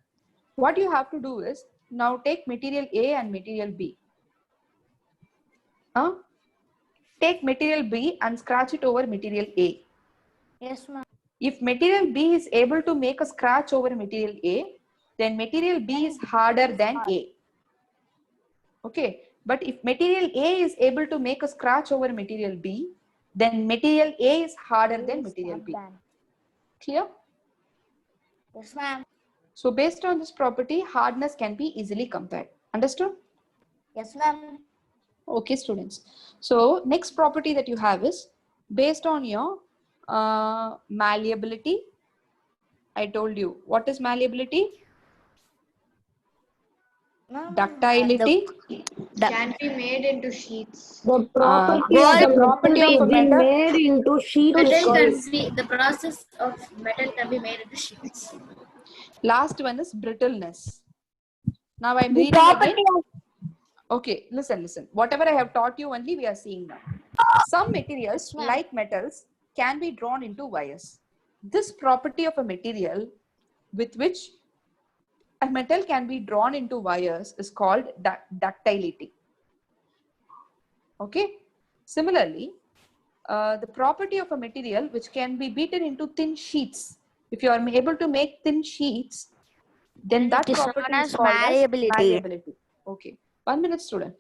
What you have to do is, now take material A and material B. Take material B and scratch it over material A. Yes, ma'am. If material B is able to make a scratch over material A, then material B is harder than A. Okay, but if material A is able to make a scratch over material B, then material A is harder than material B. Clear? Yes, ma'am. So based on this property, hardness can be easily compared. Understood? Yes, ma'am. Okay, students. So next property that you have is based on your malleability. I told you. What is malleability? Ductility. Can be made into sheets. The property of The the property of a metal to be metal. made into sheet is Metal called. can be, the process of metal can be made into sheets. Last one is brittleness. Now I'm The reading property again. of Okay, listen. Whatever I have taught you only we are seeing now. Some materials, like metals, can be drawn into wires. This property of a material with which a metal can be drawn into wires is called ductility. Okay. Similarly, the property of a material which can be beaten into thin sheets. If you are able to make thin sheets, then that is known property is as called malleability. as malleability. Okay. 1 minute, student.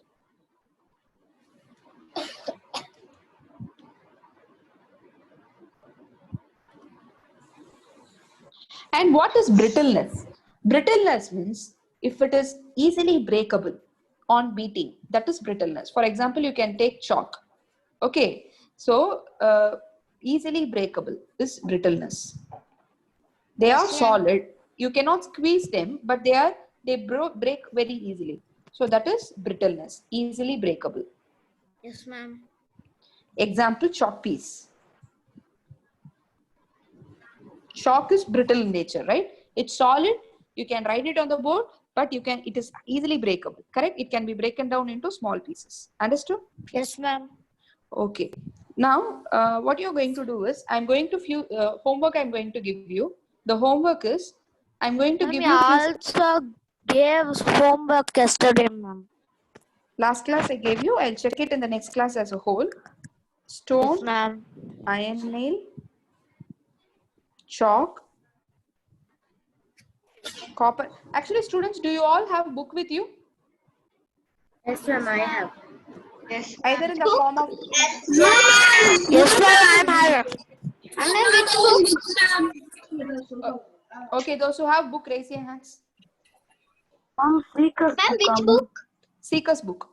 And what is brittleness? Brittleness means if it is easily breakable on beating, that is brittleness. For example, you can take chalk. Okay. So, easily breakable is brittleness. They are solid. You cannot squeeze them, but they break very easily. So that is brittleness, easily breakable. Yes, ma'am. Example, chalk piece. Chalk is brittle in nature, right? It's solid. You can write it on the board, but it is easily breakable. Correct? It can be broken down into small pieces. Understood? Yes, ma'am. Okay. Now, what you're going to do is, I'm going to homework I'm going to give you. The homework is, I'm going to give you also gave homework yesterday, ma'am. last class I gave you. I'll check it in the next class as a whole. Stone, Yes, ma'am. iron nail, chalk, copper. Actually, students, do you all have a book with you? Yes, ma'am, I have. Yes. Either in the form of... Yes, ma'am. I'm Okay, those who have book, raise your hands. Seeker's Ma'am, book. which book? Seeker's book.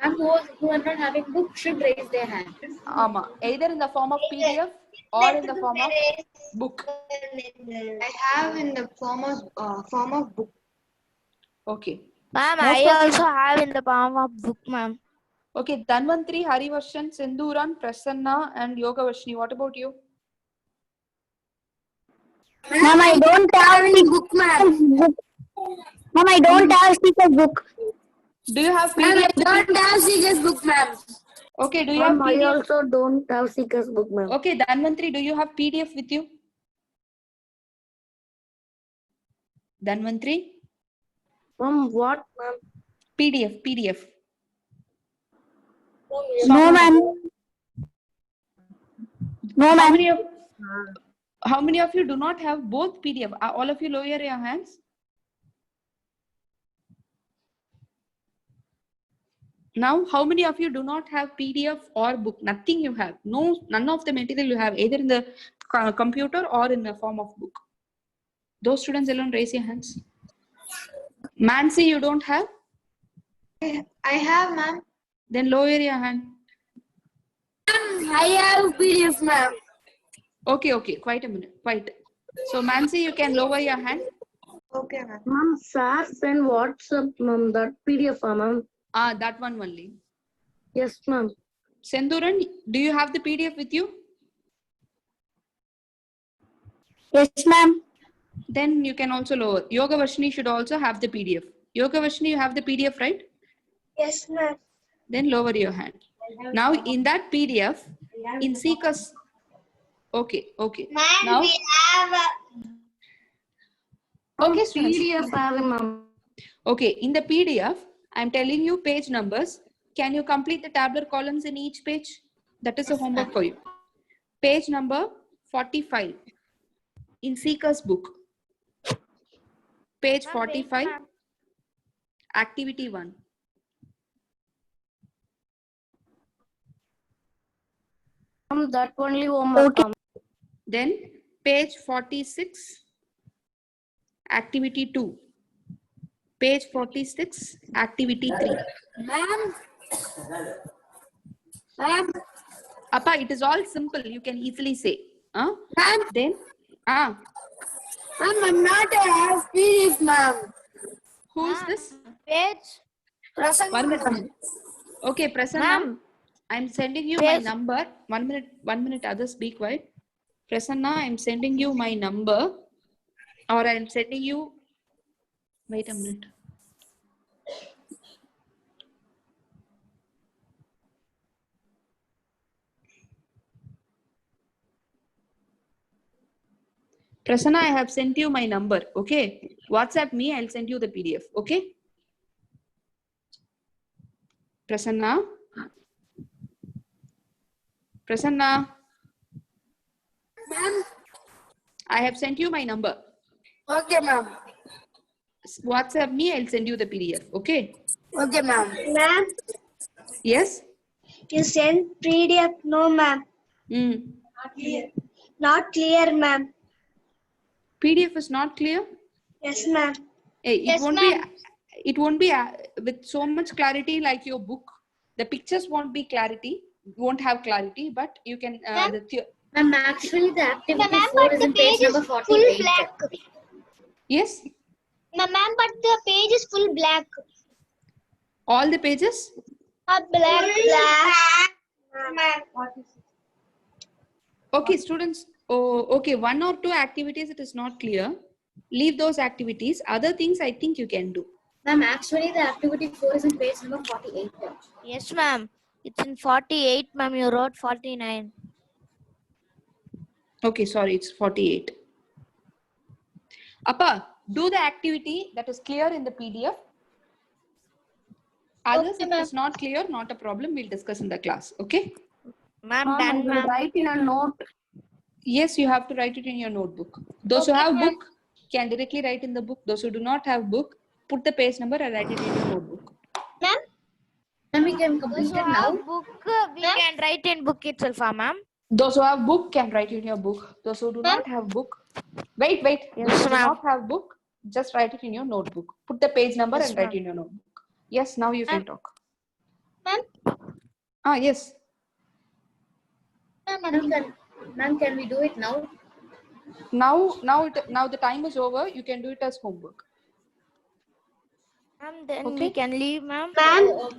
Ma'am, who are not having book should raise their hand. Either in the form of PDF or in the form of book. I have in the form of book. Okay. Ma'am, Most I of you- also have in the palm of book, ma'am. Okay, Dhanvantri, Harivarshan, Sindhuran, Prasanna, and Yogavashni. What about you? Ma'am, I don't have any book, ma'am. Ma'am, I don't have Seeker's book. Do you have Ma'am, I PDF? don't have Seeker's book, ma'am. Okay, do you have Ma'am, I PDF? also don't have Seeker's book, ma'am. Okay, Dhanvantri, do you have PDF with you? Dhanvantri? Ma'am, what, ma'am? PDF. No, ma'am. No, ma'am. How many of you do not have both PDF? All of you lower your hands. Now, how many of you do not have PDF or book? Nothing you have. No, none of the material you have, either in the computer or in the form of book. Those students alone, raise your hands. Mansi, you don't have? I have, ma'am. Then lower your hand. I have PDF, ma'am. Okay. Quite a minute. So, Mansi, you can lower your hand. Okay, ma'am. Ma'am, sir, send WhatsApp, ma'am, that PDF, ma'am. That one only. Yes, ma'am. Sendhuran, do you have the PDF with you? Yes, ma'am. Then you can also lower. Yogavashni should also have the PDF. Yogavashni, you have the PDF, right? Yes, ma'am. Then lower your hand. Now, in that PDF, in Seekers. Okay. Ma'am, Now, we have okay, students. PDF, ma'am. Okay, in the PDF, I'm telling you page numbers. Can you complete the tabular columns in each page? That is a homework for you. Page number 45 in Seeker's book. Page 45, activity 1. Ma'am, that only homework. Okay. Then page 46, activity 2. Page 46, activity 3. Ma'am. Appa, it is all simple. You can easily say. Ma'am. Then, Ma'am, I'm not a PDF, ma'am. who is this? Page. One minute. Okay, Prasanna. Ma'am. I'm sending you my Yes. number. 1 minute, others be quiet. Prasanna, I'm sending you my number. Or I'm sending you. Wait a minute. Prasanna, I have sent you my number. Okay. WhatsApp me. I'll send you the PDF. Okay. Prasanna. Ma'am. I have sent you my number. Okay, ma'am. WhatsApp me. I'll send you the PDF. Okay. Okay, ma'am. ma'am. Yes. You send PDF, no, ma'am. Not clear, ma'am. PDF is not clear. Yes, ma'am. Hey, it Yes, won't ma'am. be. It won't be with so much clarity like your book. The pictures won't be clarity. Won't have clarity, but you can. Ma'am, actually the activity Ma'am, 4 but is the in page page is number full 48. black. Yes. Ma'am, but the page is full black. All the pages. Black. Okay, students. Oh, okay. 1 or 2 activities it is not clear. Leave those activities. Other things I think you can do. Ma'am, actually the activity 4 is in page number 48. Yes, ma'am. It's in 48, ma'am. You wrote 49. Okay, sorry, it's 48. Appa, do the activity that is clear in the PDF. Others, Okay, if it is not clear, not a problem. We'll discuss in the class. Okay. Ma'am, Ma'am, I done, will ma'am. write in a note. Yes, you have to write it in your notebook. Those who have book can directly write in the book. Those who do not have book, put the page number and write it in your notebook. Ma'am, And we can complete Those it who now. have book, we can write in book itself, ma'am. Those who have book can write in your book. Those who do not have book, wait. Yes, Those who do ma'am. not have book, just write it in your notebook. Put the page number Yes, and write ma'am. in your notebook. Yes, now you can talk. Ah, yes. Ma'am, can we do it now? Now the time is over. You can do it as homework. Ma'am, then Okay. we can leave, ma'am. Ma'am,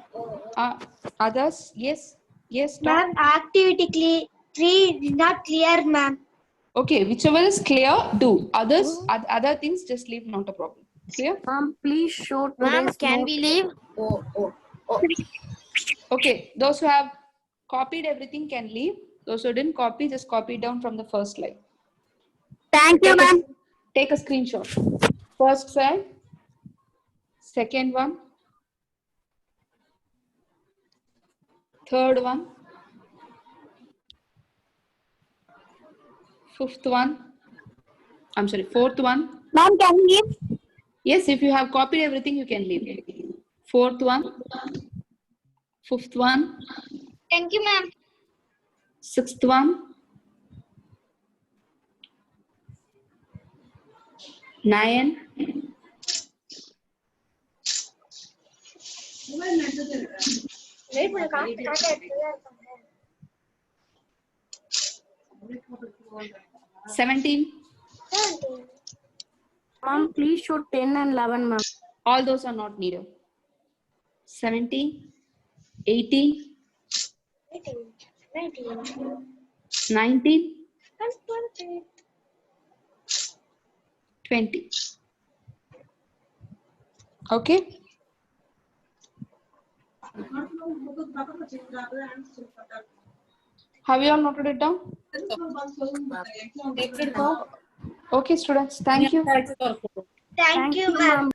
Others? Yes. Yes. Tom? Ma'am, activity 3 is not clear, ma'am. Okay. Whichever is clear, do. Others, other things, just leave. Not a problem. Clear? Ma'am, please show Ma'am, today's can note. we leave? Okay. Those who have copied everything can leave. Those who didn't copy, just copy down from the first slide. Thank you, ma'am. Take a screenshot. First slide. Second one. Third one. Fifth one. I'm sorry, fourth one. Ma'am, can you leave? Yes, if you have copied everything, you can leave. Fourth one. Fifth one. Thank you, ma'am. Sixth one. 9. Wait, my card. 17. Ma'am, please show 10 and 11, ma'am. All those are not needed. 17. 18. 19. 20. Okay. Have you all noted it down? Okay, students. Thank you. Thank you, ma'am.